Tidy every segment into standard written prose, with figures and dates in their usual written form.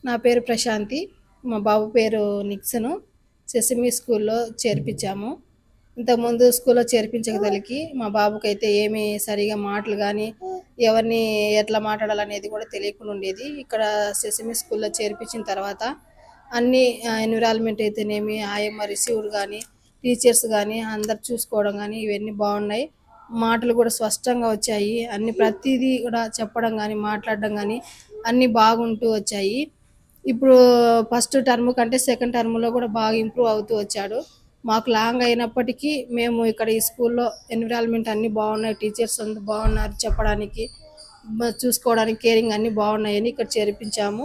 నా పేరు ప్రశాంతి. మా బాబు పేరు నిక్సను. సెసమి స్కూల్లో చేర్పించాము. ఇంతకుముందు స్కూల్లో చేర్పించగలిగి మా బాబుకైతే ఏమీ సరిగా మాటలు కానీ, ఎవరిని ఎట్లా మాట్లాడాలనేది కూడా తెలియకుండా ఉండేది. ఇక్కడ సెసమి స్కూల్లో చేర్పించిన తర్వాత అన్ని ఎన్విరాన్మెంట్ అయితేనేమి, ఆయమ్మ రిసీవ్డ్ కానీ, టీచర్స్ కానీ అందరు చూసుకోవడం కానీ ఇవన్నీ బాగున్నాయి. మాటలు కూడా స్పష్టంగా వచ్చాయి. అన్ని ప్రతిదీ కూడా చెప్పడం కానీ, మాట్లాడడం కానీ అన్నీ బాగుంటూ వచ్చాయి. ఇప్పుడు ఫస్ట్ టర్మ్ కంటే సెకండ్ టర్మ్లో కూడా బాగా ఇంప్రూవ్ అవుతూ వచ్చాడు. మాకు లాంగ్ అయినప్పటికీ మేము ఇక్కడ ఈ స్కూల్లో ఎన్విరాన్మెంట్ అన్నీ బాగున్నాయి, టీచర్స్ అందరూ బాగున్నారు, చెప్పడానికి చూసుకోవడానికి కేరింగ్ అన్నీ బాగున్నాయని ఇక్కడ చేర్పించాము.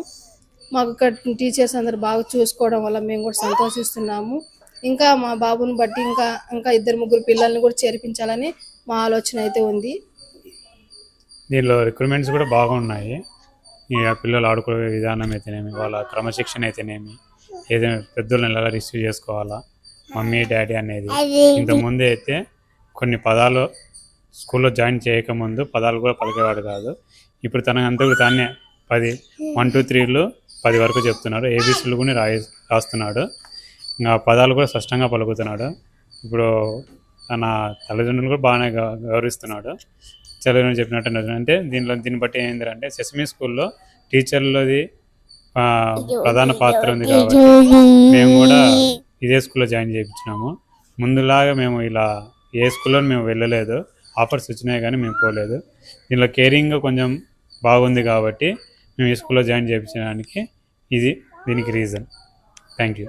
మాకు ఇక్కడ టీచర్స్ అందరు బాగా చూసుకోవడం వల్ల మేము కూడా సంతోషిస్తున్నాము. ఇంకా మా బాబుని బట్టి ఇంకా ఇంకా 2-3 పిల్లల్ని కూడా చేర్పించాలని మా ఆలోచన అయితే ఉంది. దీనిలో రిక్రూట్మెంట్స్ కూడా బాగున్నాయి. పిల్లలు ఆడుకునే విధానం అయితేనేమి, వాళ్ళ క్రమశిక్షణ అయితేనేమి, ఏదైనా పెద్దోళ్ళని ఎలా రిసీవ్ చేసుకోవాలా, మమ్మీ డాడీ అనేది. ఇంతకుముందు అయితే కొన్ని పదాలు స్కూల్లో జాయిన్ చేయకముందు పదాలు కూడా పలికేవాడు కాదు. ఇప్పుడు తనకంతా కూడా తానే 1, 2, 3 10 వరకు చెప్తున్నాడు. ఏబీసీలు కూడా రాస్తున్నాడు. ఇంకా పదాలు కూడా స్పష్టంగా పలుకుతున్నాడు. ఇప్పుడు తన తల్లిదండ్రులు కూడా బాగానే గౌరవిస్తున్నాడు. చదువు చెప్పినట్టు అంటే దీన్ని బట్టి ఏంటంటే సెసమి స్కూల్లో టీచర్లది ప్రధాన పాత్ర ఉంది కాబట్టి మేము కూడా ఇదే స్కూల్లో జాయిన్ చేయించినాము. ముందులాగా మేము ఇలా ఏ స్కూల్లో మేము వెళ్ళలేదు. ఆఫర్స్ వచ్చినాయి కానీ మేము పోలేదు. దీనిలో కేరింగ్ కొంచెం బాగుంది కాబట్టి మేము ఈ స్కూల్లో జాయిన్ చేయించడానికి దీనికి రీజన్. Thank you.